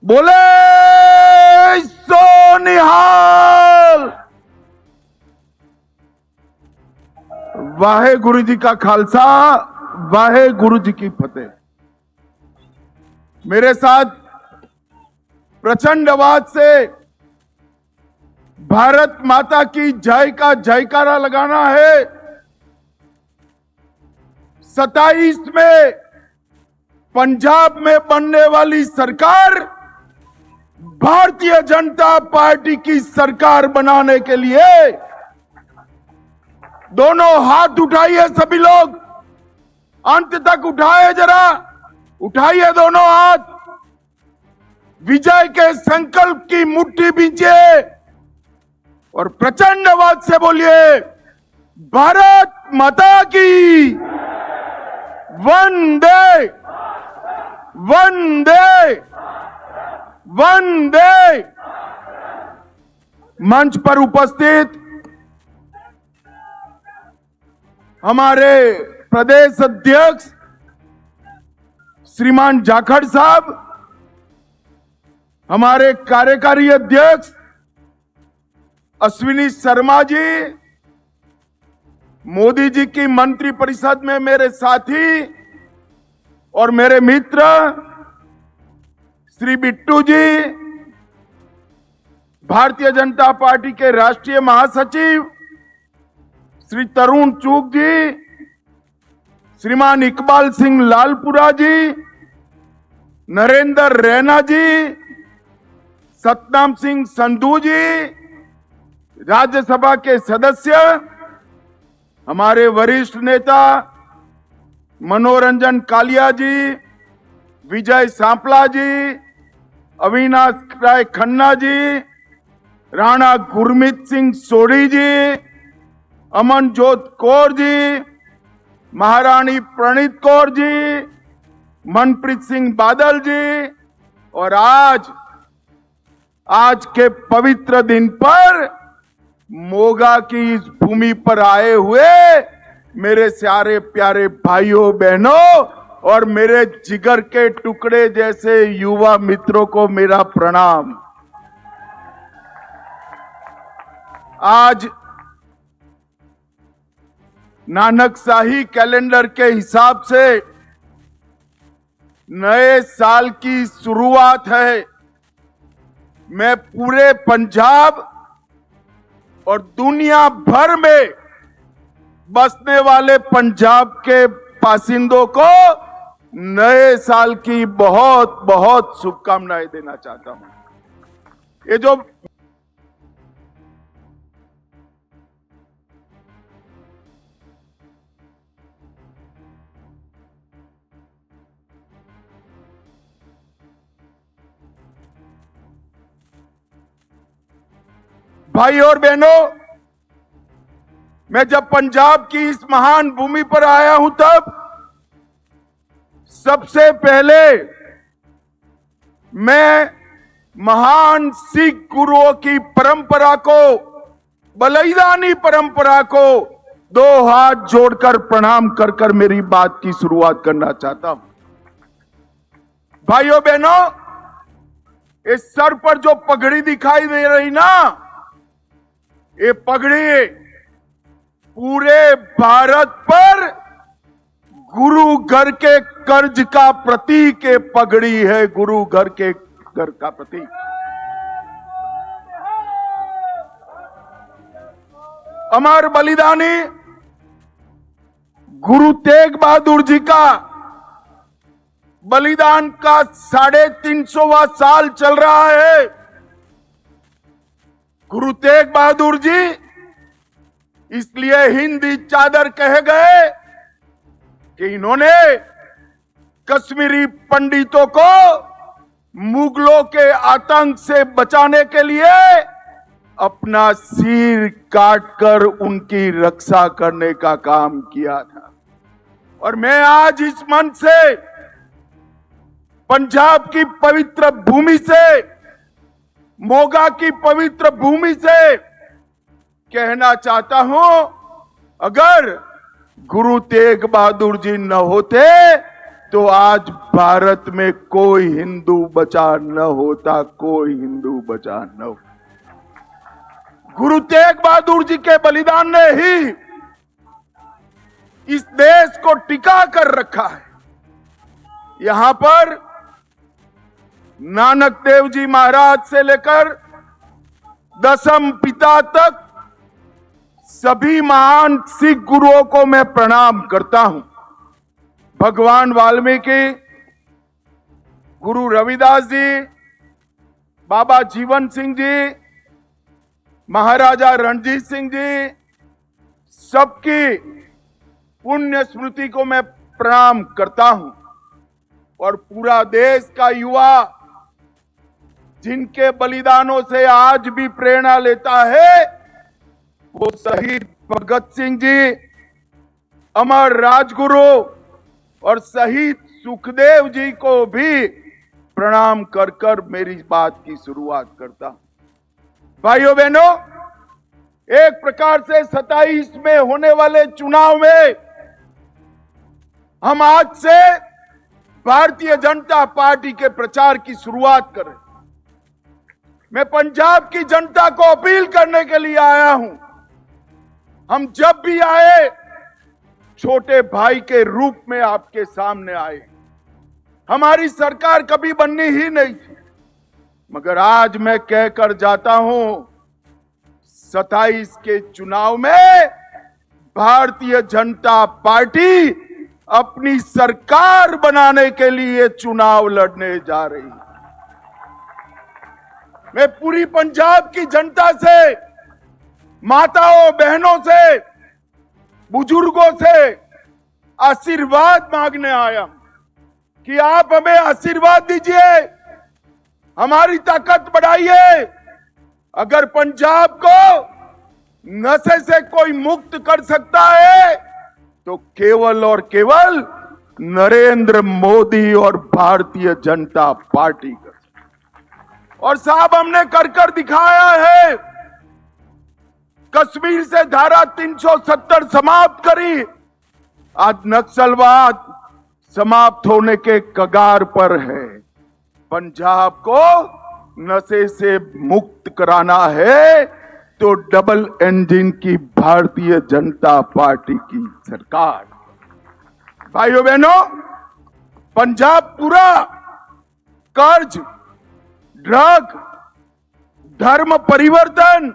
बोले सो निहाल। वाहे गुरु जी का खालसा, वाहे गुरु जी की फतेह। मेरे साथ प्रचंड आवाज से भारत माता की जय का जयकारा लगाना है। 27 में पंजाब में बनने वाली सरकार भारतीय जनता पार्टी की सरकार बनाने के लिए दोनों हाथ उठाइए। सभी लोग अंत तक उठाए, जरा उठाइए दोनों हाथ। विजय के संकल्प की मुट्ठी बींचिए और प्रचंड आवाज से बोलिए, भारत माता की वंदे वंदे वंदे। मंच पर उपस्थित हमारे प्रदेश अध्यक्ष श्रीमान जाखड़ साहब, हमारे कार्यकारी अध्यक्ष अश्विनी शर्मा जी, मोदी जी की मंत्री परिषद में मेरे साथी और मेरे मित्र श्री बिट्टू जी, भारतीय जनता पार्टी के राष्ट्रीय महासचिव श्री तरुण चूग जी, श्रीमान इकबाल सिंह लालपुरा जी, नरेंद्र रैना जी, सतनाम सिंह संधू जी, राज्यसभा के सदस्य, हमारे वरिष्ठ नेता मनोरंजन कालिया जी, विजय सांपला जी, अविनाश राय खन्ना जी, राणा गुरमीत सिंह सोढ़ी जी, अमनजोत कौर जी, महारानी प्रणीत कौर जी, मनप्रीत सिंह बादल जी, और आज के पवित्र दिन पर मोगा की इस भूमि पर आए हुए मेरे सारे प्यारे भाइयों बहनों और मेरे जिगर के टुकड़े जैसे युवा मित्रों को मेरा प्रणाम। आज नानकशाही कैलेंडर के हिसाब से नए साल की शुरुआत है। मैं पूरे पंजाब और दुनिया भर में बसने वाले पंजाब के बासिंदों को नए साल की बहुत बहुत शुभकामनाएं देना चाहता हूं। ये जो भाई और बहनों, मैं जब पंजाब की इस महान भूमि पर आया हूं तब सबसे पहले मैं महान सिख गुरुओं की परंपरा को, बलिदानी परंपरा को दो हाथ जोड़कर प्रणाम कर कर मेरी बात की शुरुआत करना चाहता हूं। भाइयों बहनों, इस सर पर जो पगड़ी दिखाई दे रही ना, ये पगड़ी पूरे भारत पर गुरु घर के कर्ज का प्रतीक है। पगड़ी है गुरु घर का प्रतीक। अमर बलिदानी गुरु तेग बहादुर जी का बलिदान का 350वां साल चल रहा है। गुरु तेग बहादुर जी इसलिए हिंदी चादर कहे गए कि इन्होंने कश्मीरी पंडितों को मुगलों के आतंक से बचाने के लिए अपना सिर काटकर उनकी रक्षा करने का काम किया था। और मैं आज इस मंच से पंजाब की पवित्र भूमि से, मोगा की पवित्र भूमि से कहना चाहता हूं, अगर गुरु तेग बहादुर जी न होते तो आज भारत में कोई हिंदू बचा न होता, कोई हिंदू बचा न हो। गुरु तेग बहादुर जी के बलिदान ने ही इस देश को टिका कर रखा है। यहां पर नानक देव जी महाराज से लेकर दसम पिता तक सभी महान सिख गुरुओं को मैं प्रणाम करता हूं। भगवान वाल्मीकि, गुरु रविदास जी, बाबा जीवन सिंह जी, महाराजा रणजीत सिंह जी, सबकी पुण्य स्मृति को मैं प्रणाम करता हूं। और पूरा देश का युवा जिनके बलिदानों से आज भी प्रेरणा लेता है, वो शहीद भगत सिंह जी, अमर राजगुरु और शहीद सुखदेव जी को भी प्रणाम कर कर मेरी बात की शुरुआत करता हूं। भाइयों बहनों, एक प्रकार से 27 में होने वाले चुनाव में हम आज से भारतीय जनता पार्टी के प्रचार की शुरुआत करें। मैं पंजाब की जनता को अपील करने के लिए आया हूं। हम जब भी आए छोटे भाई के रूप में आपके सामने आए। हमारी सरकार कभी बननी ही नहीं थी, मगर आज मैं कहकर जाता हूं 27 के चुनाव में भारतीय जनता पार्टी अपनी सरकार बनाने के लिए चुनाव लड़ने जा रही है। मैं पूरी पंजाब की जनता से, माताओं बहनों से, बुजुर्गों से आशीर्वाद मांगने आया कि आप हमें आशीर्वाद दीजिए, हमारी ताकत बढ़ाइए। अगर पंजाब को नशे से कोई मुक्त कर सकता है तो केवल और केवल नरेंद्र मोदी और भारतीय जनता पार्टी कर सकती। और साहब, हमने कर दिखाया है। कश्मीर से धारा 370 समाप्त करी, आज नक्सलवाद समाप्त होने के कगार पर है। पंजाब को नशे से मुक्त कराना है तो डबल इंजन की भारतीय जनता पार्टी की सरकार। भाइयों बहनों, पंजाब पूरा कर्ज, ड्रग, धर्म परिवर्तन,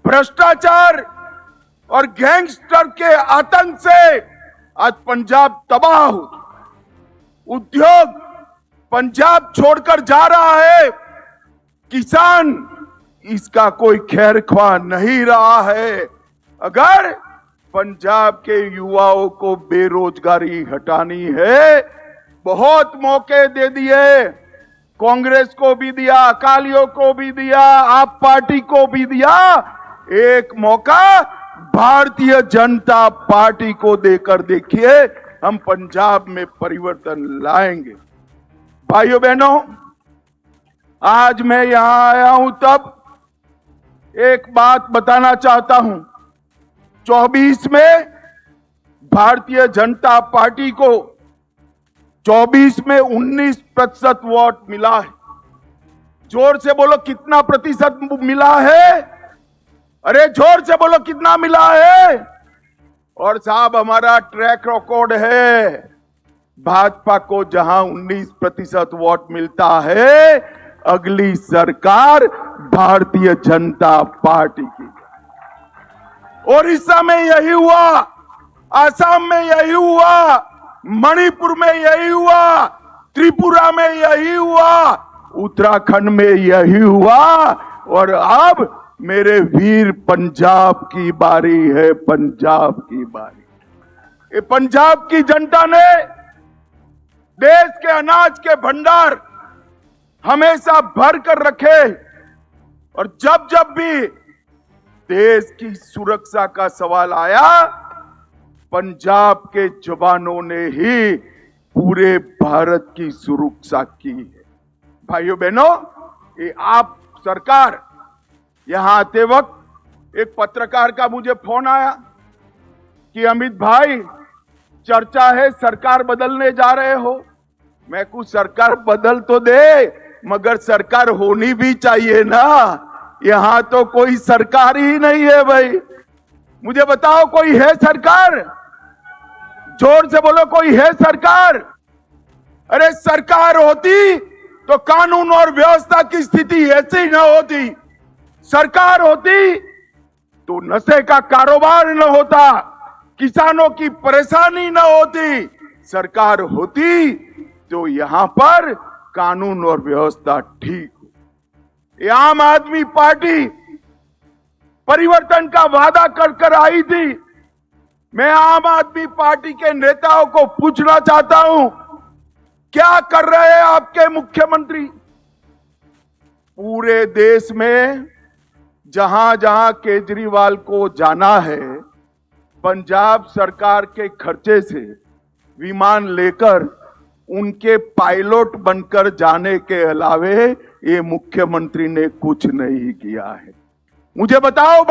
भ्रष्टाचार और गैंगस्टर के आतंक से आज पंजाब तबाह हो। उद्योग पंजाब छोड़कर जा रहा है। किसान, इसका कोई खैर ख्वाह नहीं रहा है। अगर पंजाब के युवाओं को बेरोजगारी हटानी है, बहुत मौके दे दिए, कांग्रेस को भी दिया, अकालियों को भी दिया, आप पार्टी को भी दिया। एक मौका भारतीय जनता पार्टी को देकर देखिए, हम पंजाब में परिवर्तन लाएंगे। भाइयों बहनों, आज मैं यहां आया हूं तब एक बात बताना चाहता हूं। 24 में भारतीय जनता पार्टी को 24 में 19% वोट मिला है। जोर से बोलो, कितना प्रतिशत मिला है? अरे जोर से बोलो, कितना मिला है? और साहब, हमारा ट्रैक रिकॉर्ड है, भाजपा को जहां 19% वोट मिलता है, अगली सरकार भारतीय जनता पार्टी की। ओडिशा में यही हुआ, असम में यही हुआ, मणिपुर में यही हुआ, त्रिपुरा में यही हुआ, उत्तराखंड में यही हुआ। और अब मेरे वीर, पंजाब की बारी है, पंजाब की बारी। ये पंजाब की जनता ने देश के अनाज के भंडार हमेशा भर कर रखे। और जब जब भी देश की सुरक्षा का सवाल आया, पंजाब के जवानों ने ही पूरे भारत की सुरक्षा की है। भाइयों बहनों, ये आप सरकार, यहां आते वक्त एक पत्रकार का मुझे फोन आया कि अमित भाई, चर्चा है सरकार बदलने जा रहे हो। मैं कुछ सरकार बदल तो दे, मगर सरकार होनी भी चाहिए ना। यहां तो कोई सरकार ही नहीं है भाई। मुझे बताओ, कोई है सरकार? जोर से बोलो, कोई है सरकार? अरे सरकार होती तो कानून और व्यवस्था की स्थिति ऐसी न होती। सरकार होती तो नशे का कारोबार न होता, किसानों की परेशानी न होती। सरकार होती तो यहां पर कानून और व्यवस्था ठीक हो। ये आम आदमी पार्टी परिवर्तन का वादा कर आई थी। मैं आम आदमी पार्टी के नेताओं को पूछना चाहता हूं, क्या कर रहे हैं आपके मुख्यमंत्री? पूरे देश में जहां जहां केजरीवाल को जाना है, पंजाब सरकार के खर्चे से विमान लेकर उनके पायलट बनकर जाने के अलावे ये मुख्यमंत्री ने कुछ नहीं किया है। मुझे बताओ